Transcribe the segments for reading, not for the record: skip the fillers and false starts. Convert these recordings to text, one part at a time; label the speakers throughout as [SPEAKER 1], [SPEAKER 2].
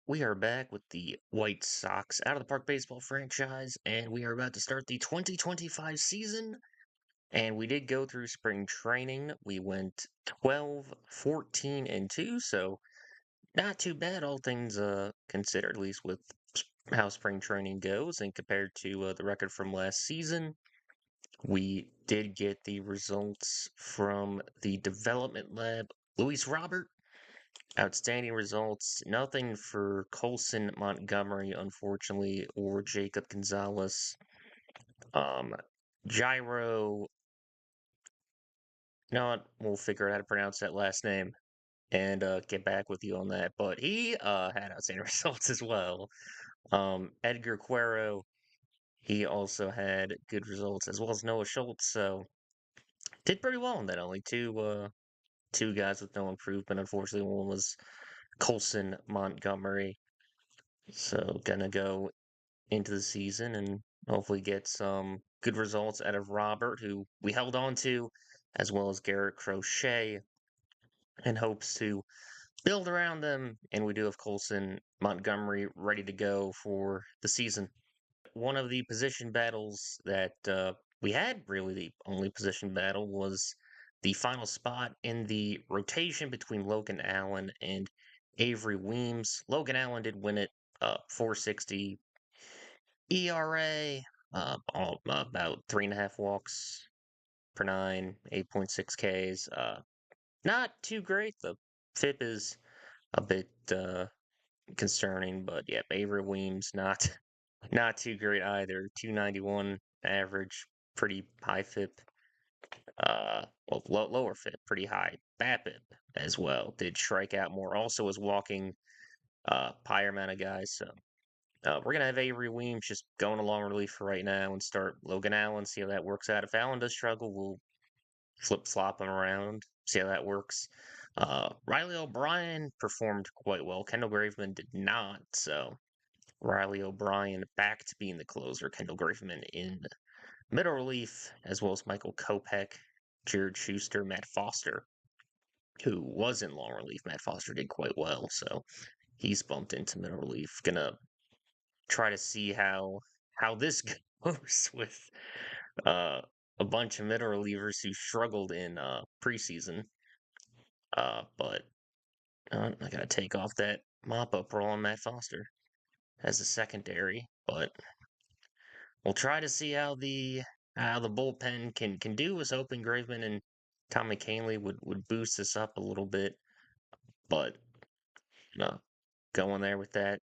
[SPEAKER 1] We are back with the White Sox out of the park baseball franchise, and we are about to start the 2025 season. And we did go through spring training. We went 12, 14, and 2, so not too bad, all things considered, at least with how spring training goes, and compared to the record from last season. We did get the results from the development lab. Luis Robert, outstanding results. Nothing for Colson Montgomery, unfortunately, or Jacob Gonzalez. Um, Gyro, you know what? We'll figure out how to pronounce that last name and get back with you on that. But he had outstanding results as well. Edgar Cuero, he also had good results, as well as Noah Schultz. So did pretty well in that. Only two guys with no improvement. Unfortunately, one was Colson Montgomery. So gonna go into the season and hopefully get some good results out of Robert, who we held on to, as well as Garrett Crochet, in hopes to build around them. And we do have Colson Montgomery ready to go for the season. One of the position battles that we had, really the only position battle, was the final spot in the rotation between Logan Allen and Avery Weems. Logan Allen did win it, 460 ERA, about 3.5 walks per nine, 8.6 Ks. Not too great. The FIP is a bit concerning, but yeah, Avery Weems not not too great either. 291 average, pretty high FIP. Lower FIP, pretty high. BABIP as well. Did strike out more. Also was walking higher amount of guys. So we're gonna have Avery Weems just going along relief for right now and start Logan Allen. See how that works out. If Allen does struggle, we'll flip flop him around. See how that works. Riley O'Brien performed quite well. Kendall Graveman did not. So Riley O'Brien back to being the closer. Kendall Graveman in middle relief, as well as Michael Kopech, Jared Schuster, Matt Foster, who was in long relief. Matt Foster did quite well, so he's bumped into middle relief. Gonna try to see how this goes with uh, a bunch of middle relievers who struggled in preseason. But I gotta take off that mop up roll on Matt Foster as a secondary. But we'll try to see how the bullpen can do. Was hoping Graveman and Tommy Canley would boost this up a little bit, but uh, going there with that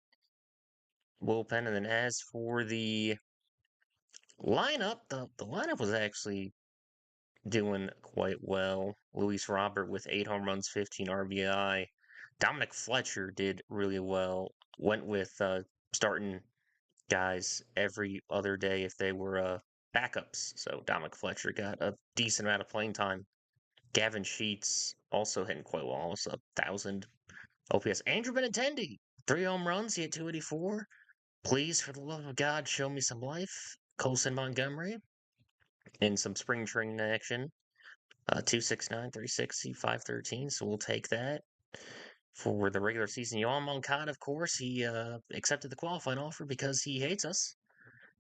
[SPEAKER 1] bullpen. And then as for the lineup, the lineup was actually doing quite well. Luis Robert with 8 home runs, 15 RBI. Dominic Fletcher did really well. Went with starting guys every other day if they were backups. So Dominic Fletcher got a decent amount of playing time. Gavin Sheets also hitting quite well, almost 1,000 OPS. Andrew Benintendi, 3 home runs. He had 284. Please, for the love of God, show me some life. Colson Montgomery in some spring training action. 269, 360, 513. So we'll take that for the regular season. Yohan Moncada, of course, he accepted the qualifying offer because he hates us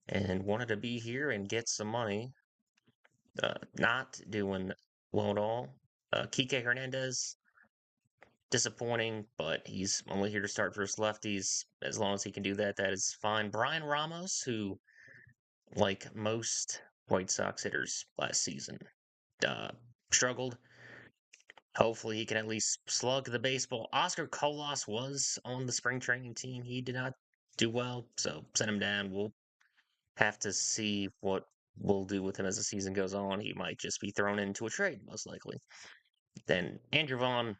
[SPEAKER 1] and wanted to be here and get some money. Not doing well at all. Kike Hernandez, disappointing, but he's only here to start versus lefties. As long as he can do that, that is fine. Brian Ramos, who, like most White Sox hitters last season, uh, struggled. Hopefully, he can at least slug the baseball. Oscar Colas was on the spring training team. He did not do well, so send him down. We'll have to see what we'll do with him as the season goes on. He might just be thrown into a trade, most likely. Then Andrew Vaughn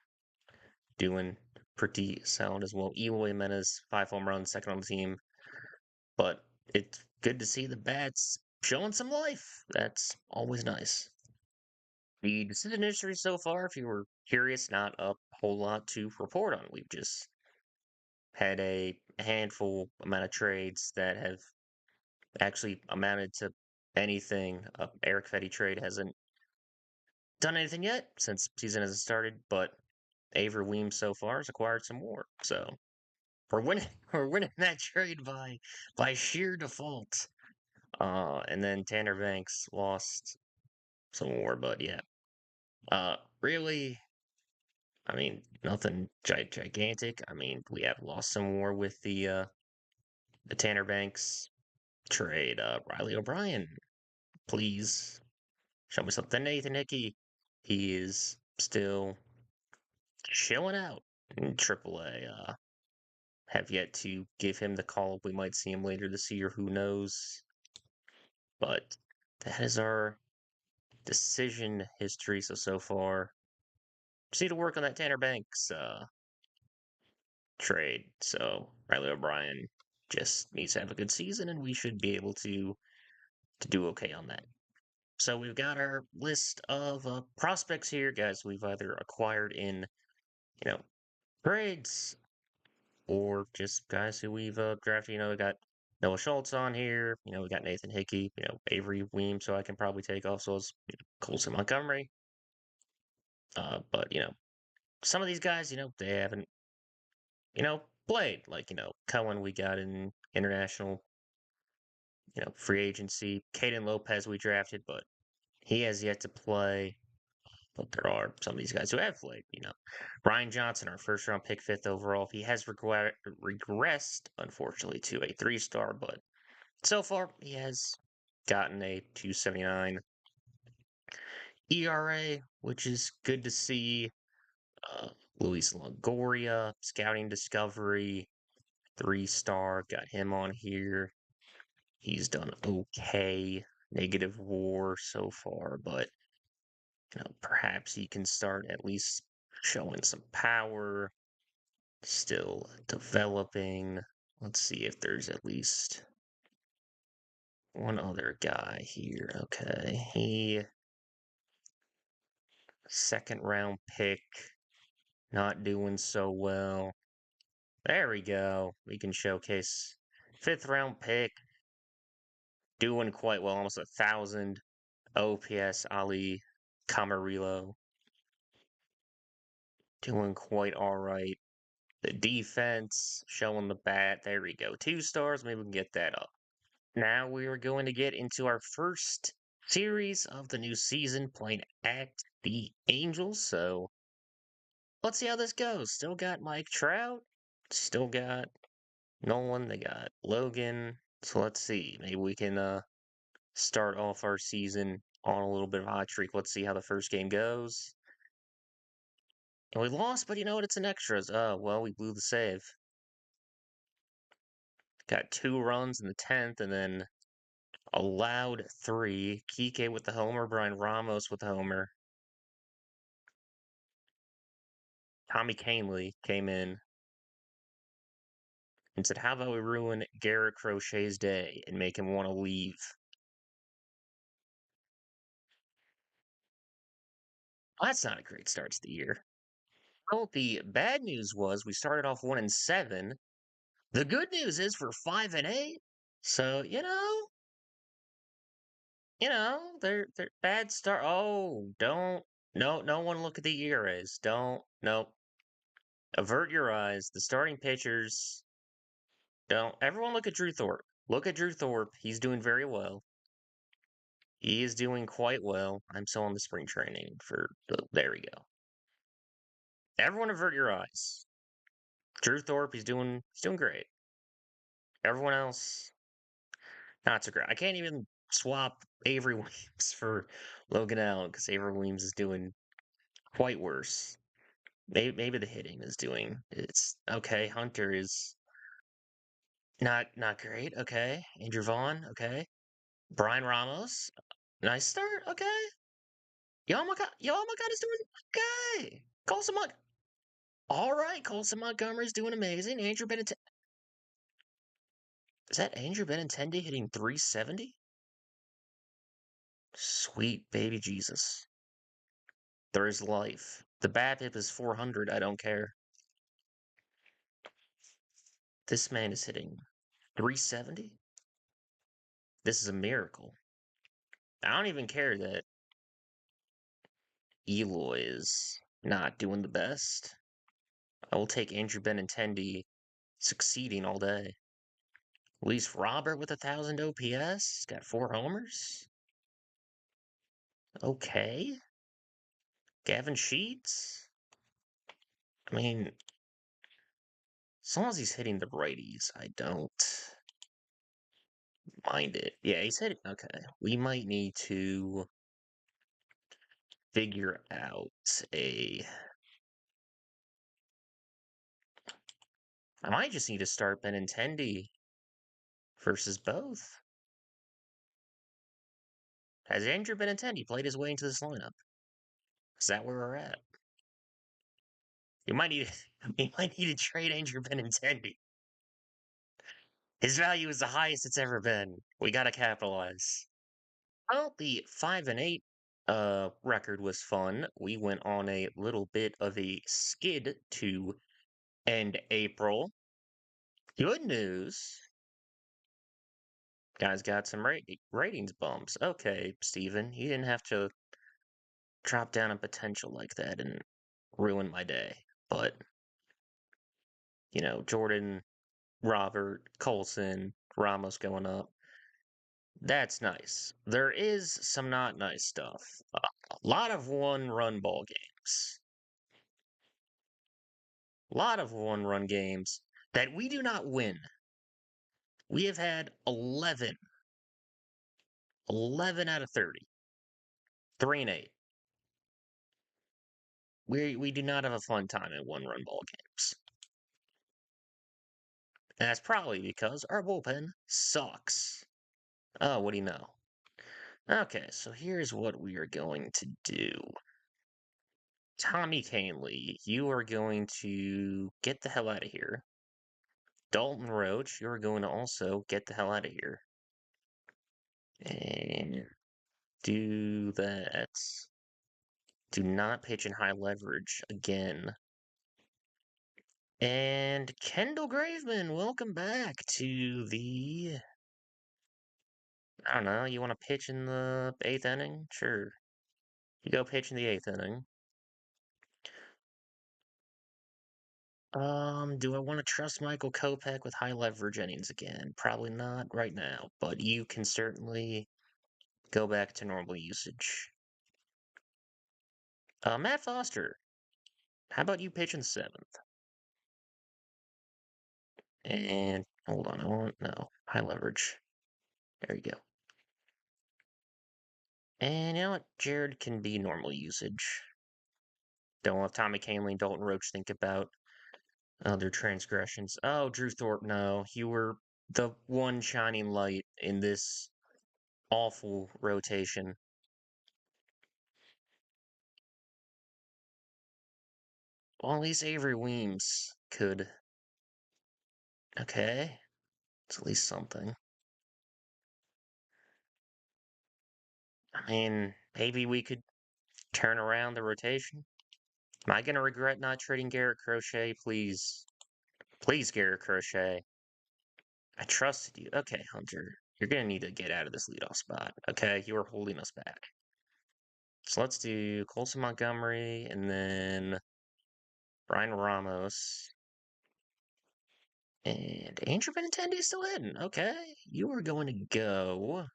[SPEAKER 1] doing pretty sound as well. Eloy Jimenez, 5 home runs, second on the team. But it's good to see the bats showing some life. That's always nice. The decision history so far, if you were curious, not a whole lot to report on. We've just had a handful amount of trades that have actually amounted to anything. Eric Fetty trade hasn't done anything yet since season hasn't started, but Avery Weems so far has acquired some more. So We're winning. We're winning that trade by sheer default. And then Tanner Banks lost some more, but yeah. Really, I mean, nothing gigantic. I mean, we have lost some more with the Tanner Banks trade. Riley O'Brien, please show me something. Nathan Hickey, he is still chilling out in AAA. Have yet to give him the call up. We might see him later this year. Who knows? But that is our decision history. So far, just need to work on that Tanner Banks trade. So Riley O'Brien just needs to have a good season, and we should be able to do okay on that. So we've got our list of prospects here, guys. We've either acquired in, trades or just guys who we've drafted. We got Noah Schultz on here. We got Nathan Hickey. Avery Weems, so I can probably take also as Colson Montgomery. But some of these guys, they haven't, played. Like Cohen, we got in international, free agency. Caden Lopez, we drafted, but he has yet to play. But there are some of these guys who have played. Brian Johnson, our first round pick, fifth overall. He has regressed, unfortunately, to a 3-star, but so far he has gotten a 2.79 ERA, which is good to see. Luis Longoria, scouting discovery, 3-star. Got him on here. He's done okay. Negative WAR so far, but perhaps he can start at least showing some power. Still developing. Let's see if there's at least one other guy here. Okay, he second round pick, not doing so well. There we go. We can showcase fifth round pick, doing quite well, almost 1,000 OPS. Ali Camarillo doing quite all right. The defense showing the bat. There we go. 2 stars. Maybe we can get that up. Now we are going to get into our first series of the new season playing at the Angels. So let's see how this goes. Still got Mike Trout. Still got Nolan. They got Logan. So let's see. Maybe we can start off our season on a little bit of a hot streak. Let's see how the first game goes. And we lost, but you know what? It's an extras. Well, we blew the save. Got 2 runs in the 10th, and then allowed 3. Kike with the homer. Brian Ramos with the homer. Tommy Canley came in and said, "How about we ruin Garrett Crochet's day and make him want to leave?" Well, that's not a great start to the year. Well, the bad news was we started off 1-7. The good news is we're 5-8. So they're bad start. Oh, don't no one look at the ERAs. Don't nope. Avert your eyes. The starting pitchers don't. Everyone look at Drew Thorpe. Look at Drew Thorpe. He's doing very well. He is doing quite well. I'm still on the spring training for there we go. Everyone avert your eyes. Drew Thorpe, he's doing great. Everyone else, not so great. I can't even swap Avery Williams for Logan Allen because Avery Williams is doing quite worse. Maybe the hitting is doing it's okay. Hunter is not great. Okay. Andrew Vaughn, okay. Brian Ramos, nice start, okay. Yamaga is doing okay. Colson Montgomery. All right, Colson Montgomery's doing amazing. Andrew Benintendi. Is that Andrew Benintendi hitting 370? Sweet baby Jesus. There is life. The BABIP is 400. I don't care. This man is hitting 370? This is a miracle. I don't even care that Eloy is not doing the best. I will take Andrew Benintendi Succeeding all day. Luis Robert with 1,000 OPS. Got 4 homers. Okay. Gavin Sheets. I mean, as long as he's hitting the righties, I don't mind it. Yeah, he's hitting. Okay. We might need to figure out a. I might just need to start Benintendi versus both. Has Andrew Benintendi played his way into this lineup? Is that where we're at? You might need we might need to trade Andrew Benintendi. His value is the highest it's ever been. We gotta capitalize. Well, the 5-8 record was fun. We went on a little bit of a skid to end April. Good news. Guys got some ratings bumps. Okay, Steven, you didn't have to drop down a potential like that and ruin my day. But, Jordan, Robert, Colson, Ramos going up. That's nice. There is some not nice stuff. A lot of one-run ball games. A lot of one-run games that we do not win. We have had 11 out of 30. 3-8. We do not have a fun time in one-run ball games. And that's probably because our bullpen sucks. Oh, what do you know? Okay, so here's what we are going to do. Tommy Canley, you are going to get the hell out of here. Dalton Roach, you're going to also get the hell out of here. And do that. Do not pitch in high leverage again. And Kendall Graveman, welcome back to the. I don't know, you want to pitch in the 8th inning? Sure. You go pitch in the 8th inning. Do I want to trust Michael Kopech with high leverage innings again? Probably not right now, but you can certainly go back to normal usage. Matt Foster, how about you pitch in the 7th? And hold on, I want no high leverage. There you go. And you know what? Jared can be normal usage. Don't let Tommy Canley and Dalton Roach think about other transgressions. Oh, Drew Thorpe, no. You were the one shining light in this awful rotation. Well, at least Avery Weems could. Okay. It's at least something. I mean, maybe we could turn around the rotation. Am I going to regret not trading Garrett Crochet? Please. Please, Garrett Crochet. I trusted you. Okay, Hunter. You're going to need to get out of this leadoff spot. Okay? You are holding us back. So let's do Colson Montgomery and then Brian Ramos. And Andrew Benintendi is still in. Okay. You are going to go.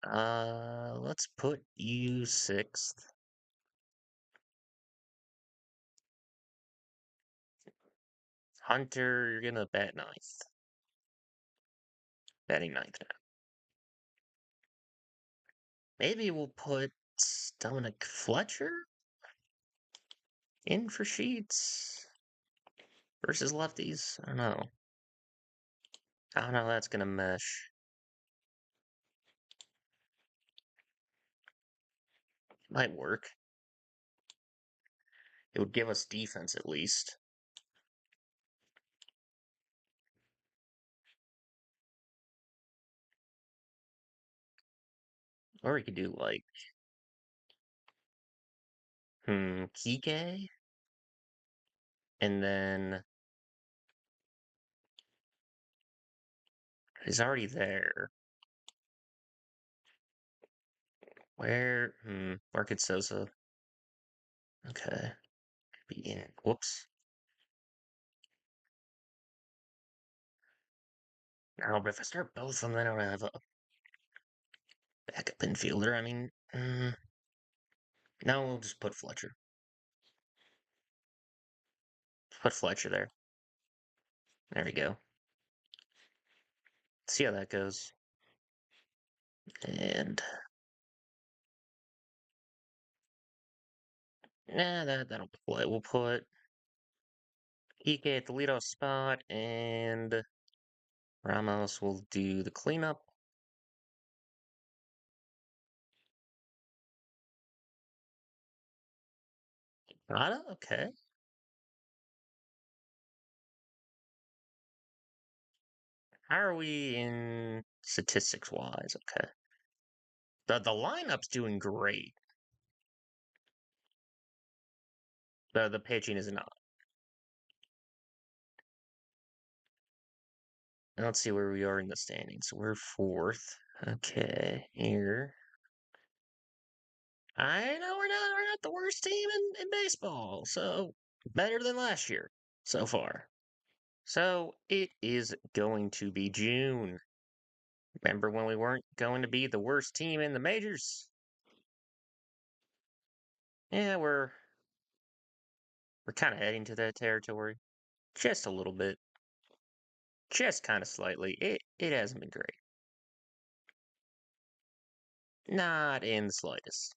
[SPEAKER 1] Let's put you 6th. Hunter, you're gonna bat 9th. Batting 9th now. Maybe we'll put Dominic Fletcher in for Sheets versus lefties. I don't know. I don't know how that's gonna mesh. Might work. It would give us defense at least. Or we could do like Kike, and then he's already there. Where could Sosa? Okay. Be in. Whoops. No, but if I start both of them, then I don't have a backup infielder. I mean, no, we'll just put Fletcher. Put Fletcher there. There we go. See how that goes. And nah, that'll play. We'll put Ike at the leadoff spot, and Ramos will do the cleanup. Rada, okay. How are we in statistics wise? Okay. The lineup's doing great. The pitching is not. Now let's see where we are in the standings. We're fourth. Okay, here. I know we're not the worst team in baseball, so better than last year so far. So it is going to be June. Remember when we weren't going to be the worst team in the majors? Yeah, we're kind of heading to that territory. Just a little bit. Just kind of slightly. It hasn't been great. Not in the slightest.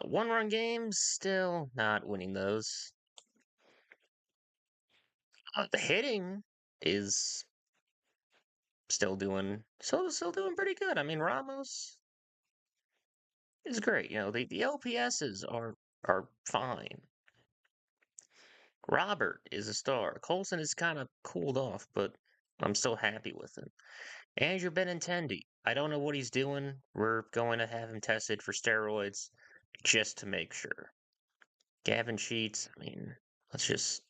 [SPEAKER 1] One-run games, still not winning those. The hitting is still doing pretty good. I mean, Ramos is great. You know, the LPSs are fine. Robert is a star. Colson is kind of cooled off, but I'm still happy with him. Andrew Benintendi, I don't know what he's doing. We're going to have him tested for steroids just to make sure. Gavin Sheets, I mean, let's just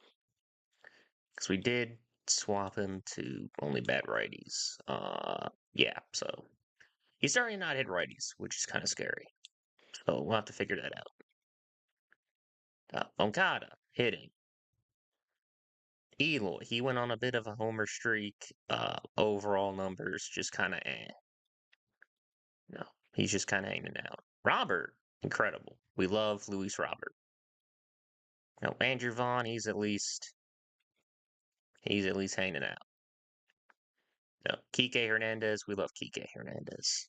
[SPEAKER 1] because we did swap him to only bad righties. Yeah, so he's starting to not hit righties, which is kind of scary. So we'll have to figure that out. Moncada hitting. Eloy, he went on a bit of a homer streak. Overall numbers just kind of No, he's just kind of hanging out. Robert, incredible. We love Luis Robert. No, Andrew Vaughn, he's at least hanging out. No, Kike Hernandez, we love Kike Hernandez.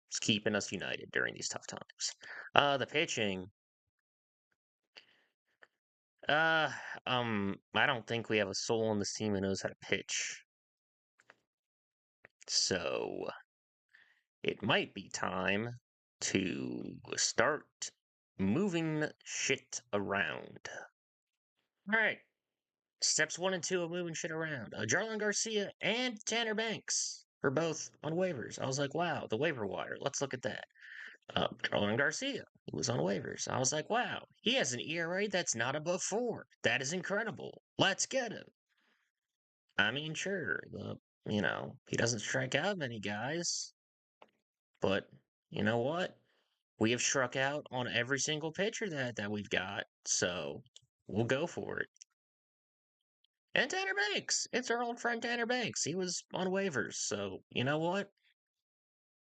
[SPEAKER 1] It's keeping us united during these tough times. The pitching. Uh, I don't think we have a soul on this team who knows how to pitch. So it might be time to start moving shit around. All right. Steps 1 and 2 of moving shit around. Jarlin Garcia and Tanner Banks are both on waivers. I was like, wow, the waiver wire. Let's look at that. Jarlin Garcia, he was on waivers. I was like, wow, he has an ERA that's not above 4. That is incredible. Let's get him. I mean, sure, he doesn't strike out many guys, but you know what? We have struck out on every single pitcher that we've got, so we'll go for it. And Tanner Banks. It's our old friend Tanner Banks. He was on waivers. So, you know what?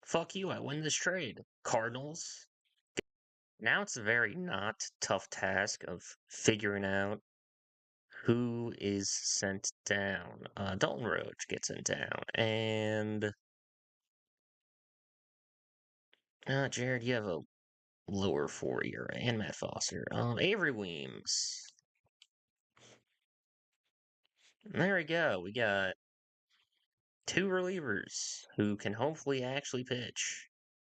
[SPEAKER 1] Fuck you. I win this trade. Cardinals. Now it's a very not tough task of figuring out who is sent down. Dalton Roach gets sent down. And, Jared, you have a lower 4 ERA. And Matt Foster. Avery Weems. There we go. We got 2 relievers who can hopefully actually pitch.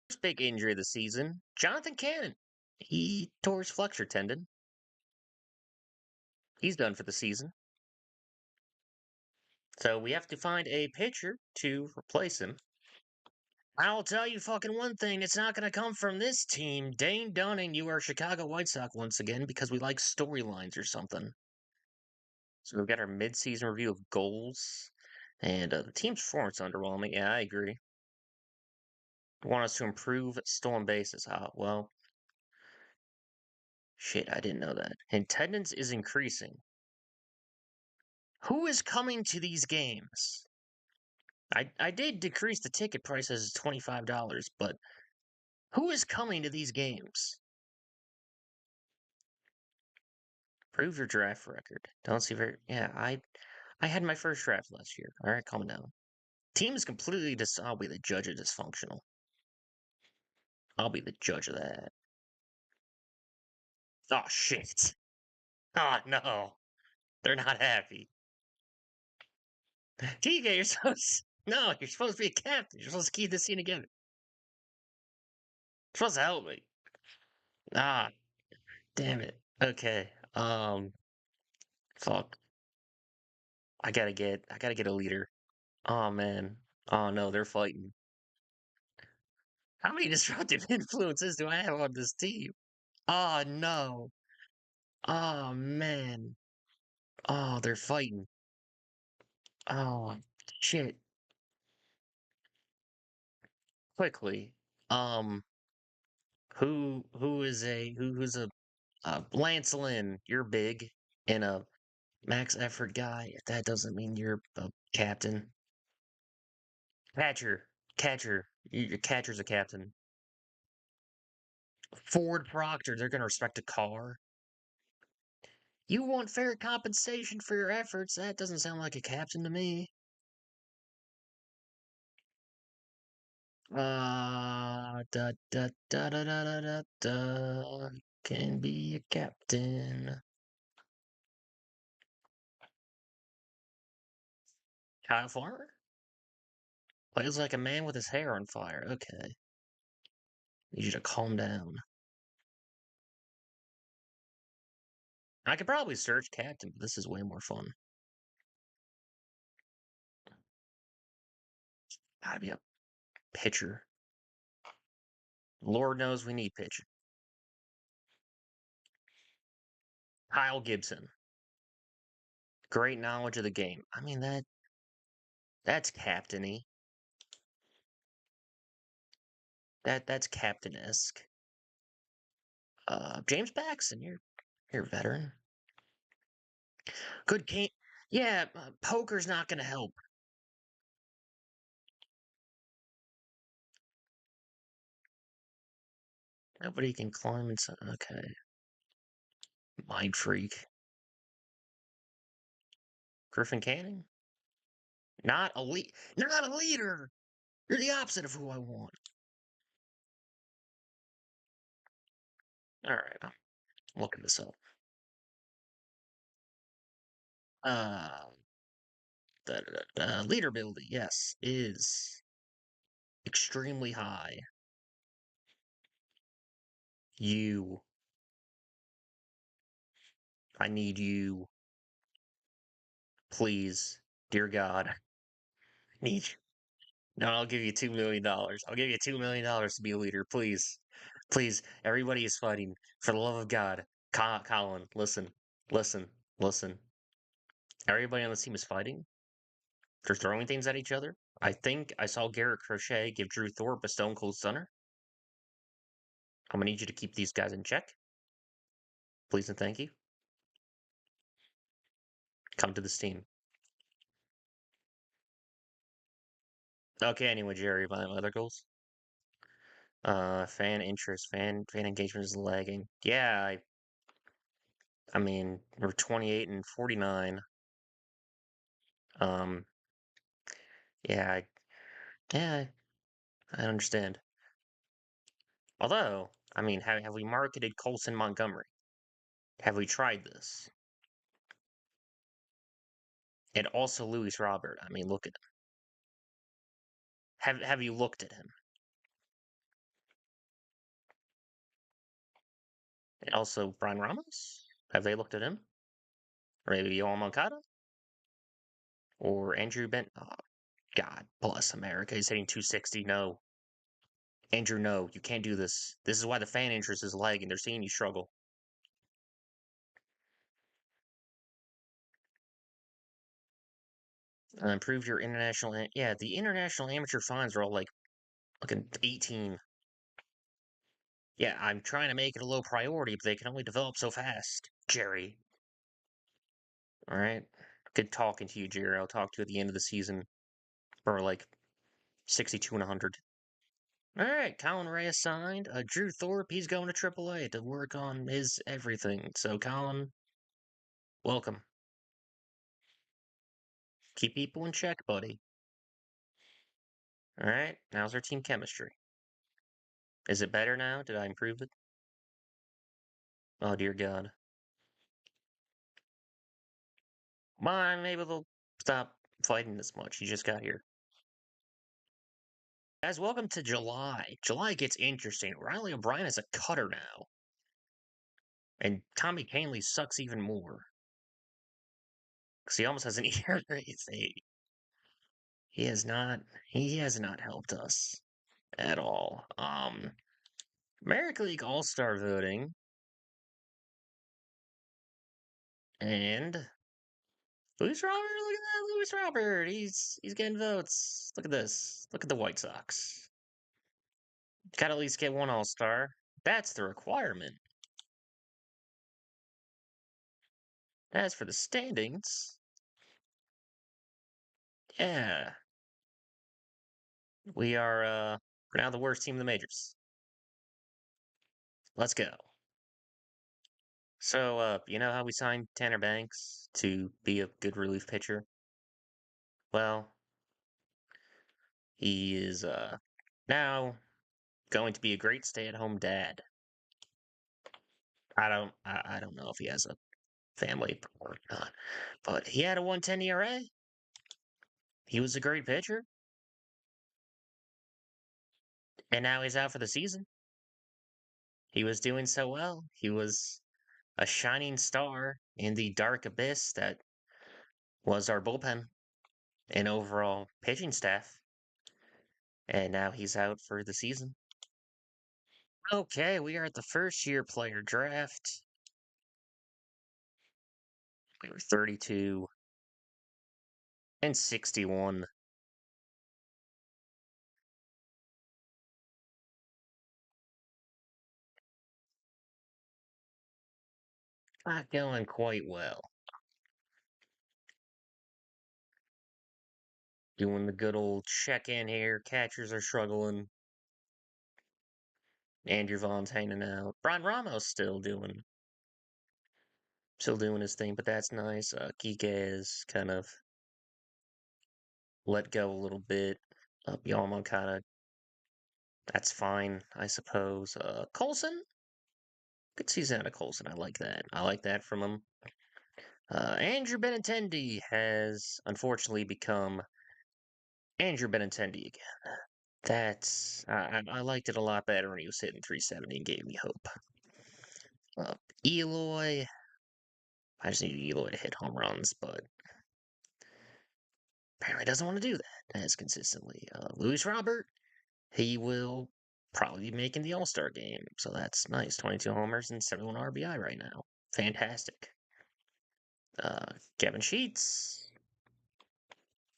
[SPEAKER 1] First big injury of the season, Jonathan Cannon. He tore his flexor tendon. He's done for the season. So we have to find a pitcher to replace him. I'll tell you fucking one thing, it's not going to come from this team. Dane Dunning, you are Chicago White Sox once again because we like storylines or something. So we've got our midseason review of goals. And the team's performance underwhelming. Yeah, I agree. Want us to improve stolen bases. Well, shit, I didn't know that. Attendance is increasing. Who is coming to these games? I did decrease the ticket prices to $25, but who is coming to these games? Prove your draft record. Don't see very. Yeah, I had my first draft last year. All right, calm down. Team is completely I'll be the judge of dysfunctional. I'll be the judge of that. Oh shit. Oh no. They're not happy. TK, you're supposed no, you're supposed to be a captain. You're supposed to keep this team together. You're supposed to help me. Ah, damn it. Okay. Fuck. I gotta get a leader. Oh man. Oh no, they're fighting. How many disruptive influences do I have on this team? Oh no. Oh man. Oh, they're fighting. Oh shit. Quickly. Um, who's a Lance Lynn, you're big and a max effort guy. If that doesn't mean you're a captain. Catcher. Catcher. Your catcher's a captain. Ford Proctor, they're gonna respect a car. You want fair compensation for your efforts. That doesn't sound like a captain to me. Da da da da da da da da. Can be a captain. Kyle Farmer? Plays like a man with his hair on fire. Okay. Need you to calm down. I could probably search captain, but this is way more fun. Gotta be a pitcher. Lord knows we need pitching. Kyle Gibson. Great knowledge of the game. I mean that's captainy. That's captain-esque. James Paxton, you're a veteran. Good game. Yeah, poker's not gonna help. Nobody can climb inside. Okay. Mind freak. Griffin Canning? Not a leader. You're the opposite of who I want. All right, I'm looking this up. Uh, leader ability, yes, is extremely high. You, I need you, please, dear God, I need you. No, I'll give you $2 million. I'll give you $2 million to be a leader, please, please. Everybody is fighting for the love of God. Colin, listen, listen, listen. Everybody on this team is fighting. They're throwing things at each other. I think I saw Garrett Crochet give Drew Thorpe a Stone Cold Stunner. I'm gonna need you to keep these guys in check. Please and thank you. Come to this team. Okay, anyway, Jerry, my other goals. Fan interest, fan engagement is lagging. Yeah, I mean, we're 28 and 49. Um, yeah, yeah, I understand. Although, I mean, have we marketed Colson Montgomery? Have we tried this? And also Luis Robert. I mean, look at him. Have you looked at him? And also Brian Ramos? Have they looked at him? Or maybe Yoel Moncada? Or Andrew Bent? Oh, God bless America. He's hitting 260. No. Andrew, no. You can't do this. This is why the fan interest is lagging. They're seeing you struggle. Improve your international. Yeah, the international amateur fines are all like looking 18. Yeah, I'm trying to make it a low priority, but they can only develop so fast. Jerry. All right. Good talking to you, Jerry. I'll talk to you at the end of the season. or like 62 and 100. All right, Colin Reyes signed. Drew Thorpe, he's going to AAA to work on his everything. So, Colin, welcome. Keep people in check, buddy. All right, how's our team chemistry? Is it better now? Did I improve it? Oh, dear God. Well, maybe they'll stop fighting this much. He just got here. Guys, welcome to July. July gets interesting. Riley O'Brien is a cutter now. And Tommy Canley sucks even more. Because he almost has an ERA. He has not helped us at all. American League All-Star voting. And Luis Robert, look at that, Luis Robert. He's getting votes. Look at this. Look at the White Sox. Gotta at least get one All-Star. That's the requirement. As for the standings, yeah. We're now the worst team in the majors. Let's go. So, you know how we signed Tanner Banks to be a good relief pitcher? Well, he is now going to be a great stay-at-home dad. I don't know if he has a family or not, but he had a 110 ERA. He was a great pitcher, and now he's out for the season. He was doing so well. He was a shining star in the dark abyss that was our bullpen and overall pitching staff. And now he's out for the season. Okay, we are at the first year player draft. We were 32 and 61. Not going quite well. Doing the good old check in here. Catchers are struggling. Andrew Vaughn's hanging out. Brian Ramos still doing his thing, but that's nice. Kike is kind of let go a little bit. Yalman kind of, that's fine, I suppose. Colson? Good season out of Colson. I like that. I like that from him. Andrew Benintendi has unfortunately become Andrew Benintendi again. I liked it a lot better when he was hitting 370 and gave me hope. Eloy, I just need Eloy to hit home runs, but apparently doesn't want to do that as consistently. Luis Robert, he will probably be making the All-Star game, so that's nice. 22 homers and 71 RBI right now. Fantastic. Kevin Sheets,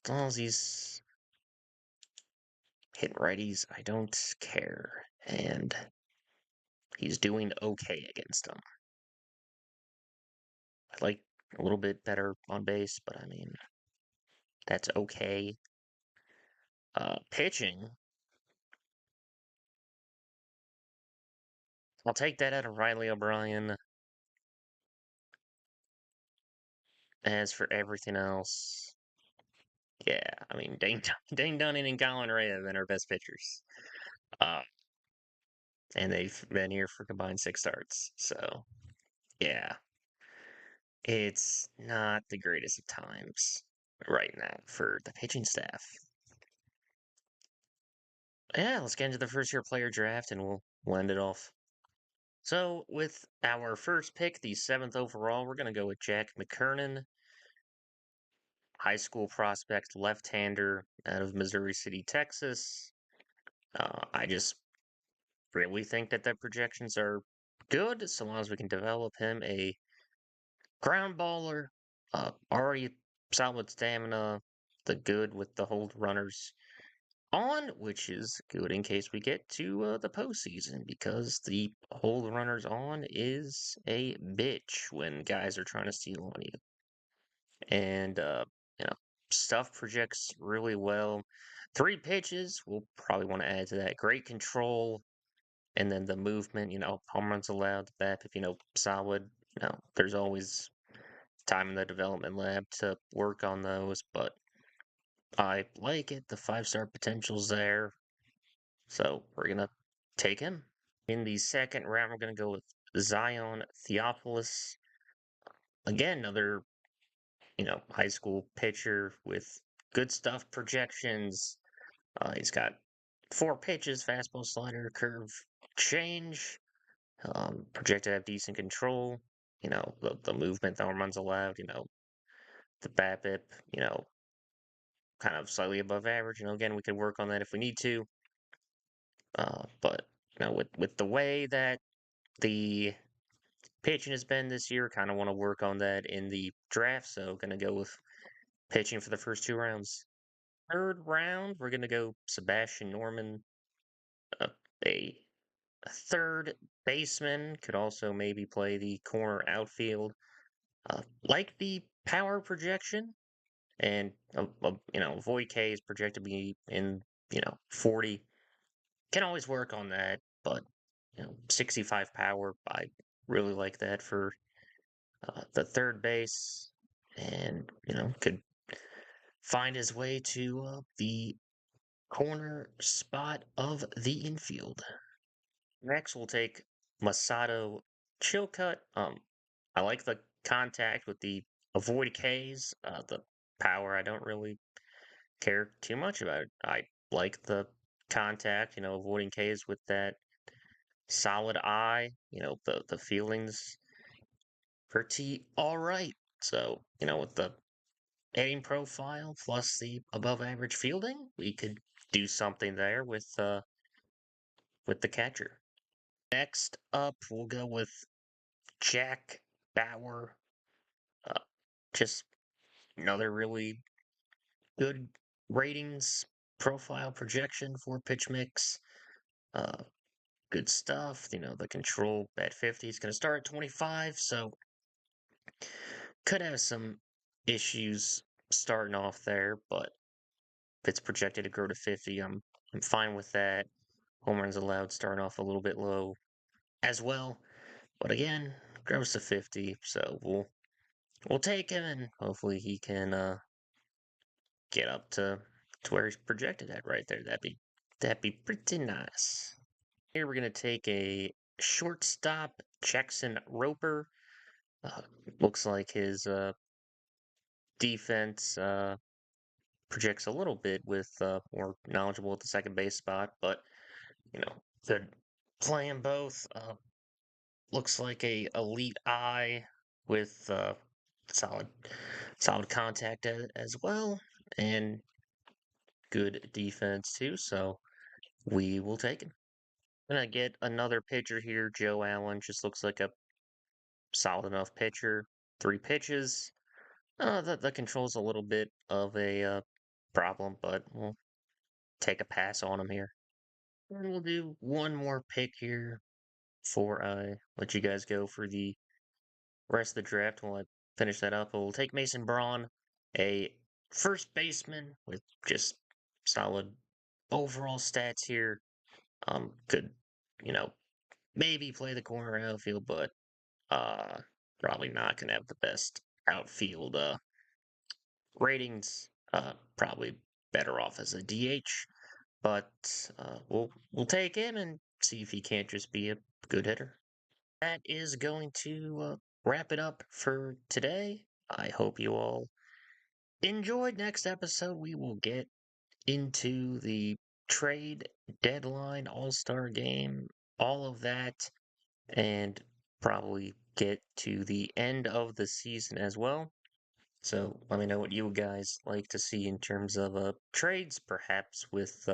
[SPEAKER 1] as long as he's hitting righties, I don't care. And he's doing okay against them. I like a little bit better on base, but I mean, that's okay. Pitching, I'll take that out of Riley O'Brien. As for everything else, yeah, I mean, Dane Dunning and Colin Ray have been our best pitchers. Uh, and they've been here for combined 6 starts. So, yeah, it's not the greatest of times right now for the pitching staff. Yeah, let's get into the first year player draft and we'll end it off. So, with our first pick, the 7th overall, we're going to go with Jack McKernan, high school prospect, left-hander out of Missouri City, Texas. I just really think that the projections are good so long as we can develop him a ground baller, already solid stamina, the good with the hold runners on, which is good in case we get to the postseason because the hold runners on is a bitch when guys are trying to steal on you. And, you know, stuff projects really well. 3 pitches, we'll probably want to add to that. Great control, and then the movement, home runs allowed, the BABIP, solid. There's always time in the development lab to work on those, but I like it. The 5-star potential's there, so we're gonna take him. In the second round, we're gonna go with Zion Theophilus. Again, another high school pitcher with good stuff projections. He's got 4 pitches: fastball, slider, curve, change. Projected to have decent control. The movement, the home runs allowed. The BABIP. Kind of slightly above average. Again, we could work on that if we need to. But with the way that the pitching has been this year, kind of want to work on that in the draft. So gonna go with pitching for the first 2 rounds. Third round, we're gonna go Sebastian Norman, uh, a third baseman, could also maybe play the corner outfield. Like the power projection, and Void K is projected to be in 40. Can always work on that, but 65 power, I really like that for the third base, and could find his way to the corner spot of the infield. Next, we'll take Masato Chilcutt. I like the contact with the avoid Ks. The power, I don't really care too much about it. I like the contact, avoiding Ks with that solid eye. The feelings pretty all right. So, with the hitting profile plus the above average fielding, we could do something there with the catcher. Next up, we'll go with Jack Bauer. Uh, just another really good ratings profile projection for pitch mix. Uh, Good stuff. The control at 50 is going to start at 25, so could have some issues starting off there, but if it's projected to grow to 50, I'm fine with that. Home runs allowed starting off a little bit low as well, but again, grows to 50, so we'll take him, and hopefully he can get up to where he's projected at right there. That'd be pretty nice. Here we're gonna take a shortstop, Jackson Roper. Uh, Looks like his defense projects a little bit with more knowledgeable at the second base spot, but you know, good playing both. Looks like a elite eye with solid solid contact as well, and good defense too. So we will take it. Gonna get another pitcher here. Joe Allen just looks like a solid enough pitcher. 3 pitches. The control's a little bit of a problem, but we'll take a pass on him here. And we'll do one more pick here before I let you guys go for the rest of the draft. While I finish that up, we'll take Mason Braun, a first baseman with just solid overall stats here. Could, you know, maybe play the corner outfield, but uh, probably not gonna have the best outfield ratings. Probably better off as a DH, but we'll take him and see if he can't just be a good hitter. That is going to wrap it up for today. I hope you all enjoyed. Next episode, we will get into the trade deadline, All-Star game, all of that, and probably get to the end of the season as well. So let me know what you guys like to see in terms of trades, perhaps with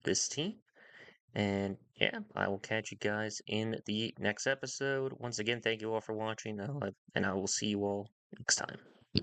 [SPEAKER 1] this team. And yeah, I will catch you guys in the next episode. Once again, thank you all for watching, and I will see you all next time.